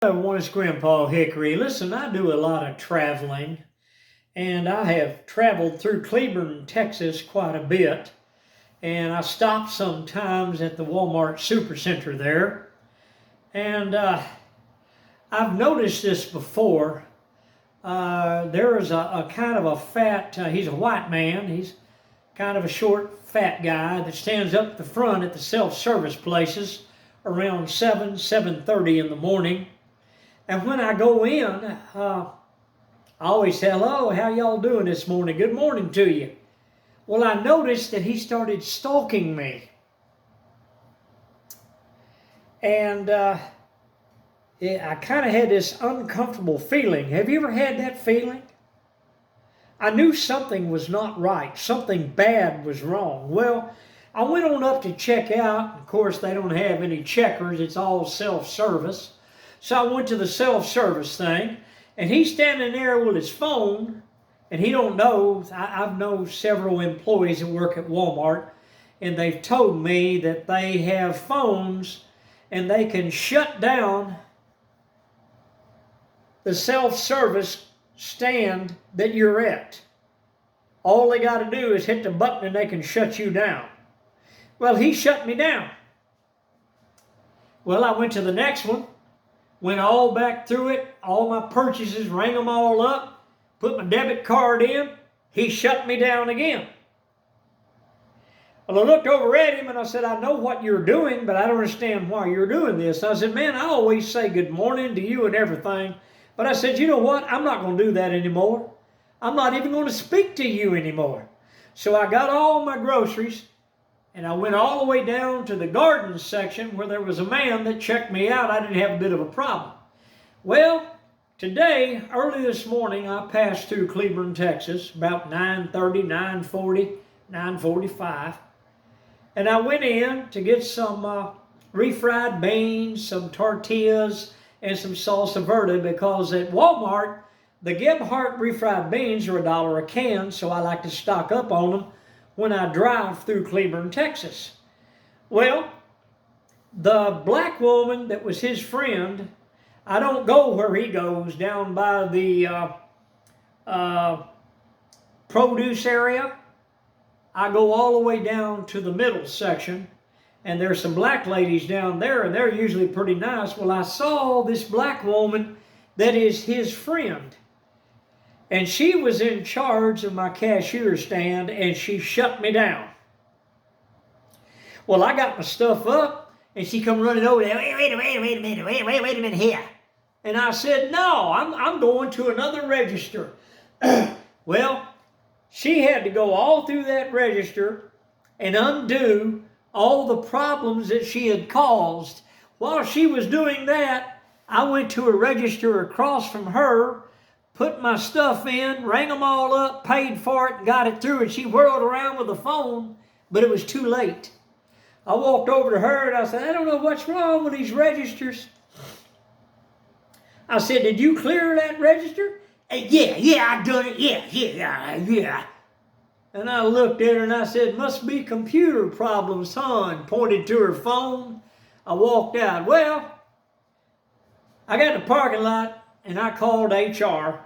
Everyone, it's Grandpa Hickory. Listen, I do a lot of traveling, and I have traveled through Cleburne, Texas quite a bit. And I stopped sometimes at the Walmart Supercenter there. And I've noticed this before. There is a kind of a fat, he's a white man. He's kind of a short, fat guy that stands up at the front at the self-service places around 7:30 in the morning. And when I go in, I always say, hello, how y'all doing this morning? Good morning to you. Well, I noticed that he started stalking me. And I kind of had this uncomfortable feeling. Have you ever had that feeling? I knew something was not right. Something bad was wrong. Well, I went on up to check out. Of course, they don't have any checkers. It's all self-service. So I went to the self-service thing, and he's standing there with his phone, and he don't know. I've known several employees that work at Walmart, and they've told me that they have phones, and they can shut down the self-service stand that you're at. All they got to do is hit the button, and they can shut you down. Well, he shut me down. Well, I went to the next one. Went all back through it, all my purchases, rang them all up, put my debit card in. He shut me down again. Well, I looked over at him and I said, I know what you're doing, but I don't understand why you're doing this. I said, man, I always say good morning to you and everything. But I said, you know what? I'm not going to do that anymore. I'm not even going to speak to you anymore. So I got all my groceries, and I went all the way down to the garden section where there was a man that checked me out. I didn't have a bit of a problem. Well, today, early this morning, I passed through Cleburne, Texas, about 9:30, 9:40, 9:45. And I went in to get some refried beans, some tortillas, and some salsa verde, because at Walmart, the Gebhardt refried beans are $1 a can, so I like to stock up on them when I drive through Cleburne, Texas. Well, the black woman that was his friend, I don't go where he goes, down by the produce area. I go all the way down to the middle section, and there's some black ladies down there, and they're usually pretty nice. Well, I saw this black woman that is his friend. And she was in charge of my cashier stand, and she shut me down. Well, I got my stuff up, and she come running over there. Wait a minute here. And I said, no, I'm going to another register. Well, she had to go all through that register and undo all the problems that she had caused. While she was doing that, I went to a register across from her, put my stuff in, rang them all up, paid for it, and got it through. And she whirled around with the phone, but it was too late. I walked over to her and I said, I don't know what's wrong with these registers. I said, did you clear that register? Yeah, I done it. Yeah. And I looked at her and I said, must be computer problems, son. Pointed to her phone. I walked out. Well, I got in the parking lot and I called HR.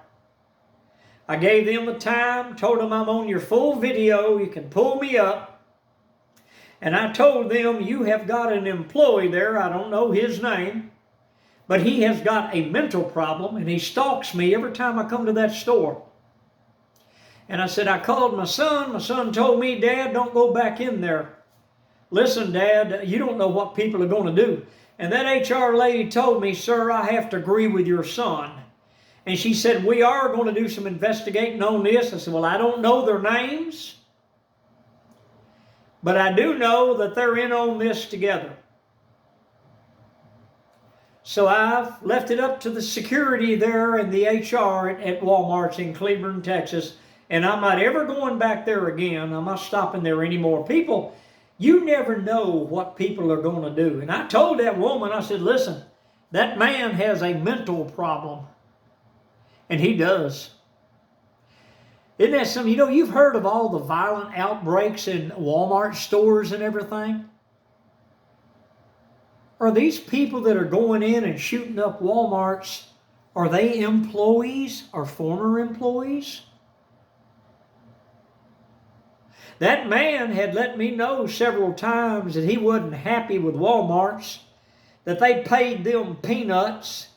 I gave them the time, told them I'm on your full video, you can pull me up. And I told them, you have got an employee there, I don't know his name, but he has got a mental problem and he stalks me every time I come to that store. And I said, I called my son told me, Dad, don't go back in there. Listen, Dad, you don't know what people are going to do. And that HR lady told me, sir, I have to agree with your son. And she said, we are going to do some investigating on this. I said, well, I don't know their names, but I do know that they're in on this together. So I've left it up to the security there and the HR at Walmart's in Cleburne, Texas, and I'm not ever going back there again. I'm not stopping there anymore. People, you never know what people are going to do. And I told that woman, I said, listen, that man has a mental problem. And he does. Isn't that something? You know, you've heard of all the violent outbreaks in Walmart stores and everything. Are these people that are going in and shooting up Walmarts, are they employees or former employees? That man had let me know several times that he wasn't happy with Walmarts, that they paid them peanuts,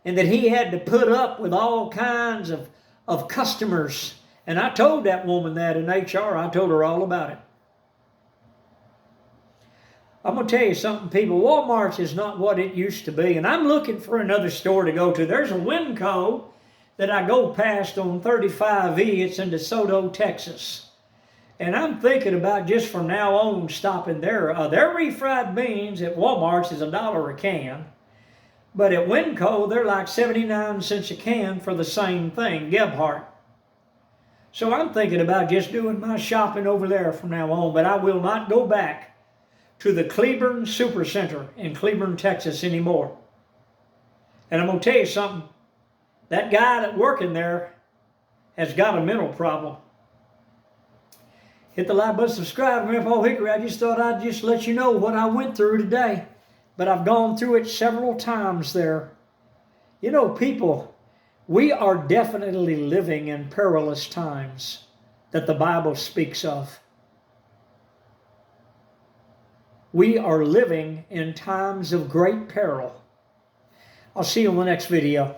and that he had to put up with all kinds of customers. And I told that woman that in HR. I told her all about it. I'm going to tell you something, people. Walmart's is not what it used to be. And I'm looking for another store to go to. There's a Winco that I go past on 35E. It's in DeSoto, Texas. And I'm thinking about just from now on stopping there. Their refried beans at Walmart's is $1 a can. But at Winco, they're like 79 cents a can for the same thing, Gebhardt. So I'm thinking about just doing my shopping over there from now on. But I will not go back to the Cleburne Supercenter in Cleburne, Texas anymore. And I'm going to tell you something. That guy that's working there has got a mental problem. Hit the like button, subscribe. I'm Paul Hickory. I just thought I'd just let you know what I went through today. But I've gone through it several times there. You know, people, we are definitely living in perilous times that the Bible speaks of. We are living in times of great peril. I'll see you in the next video.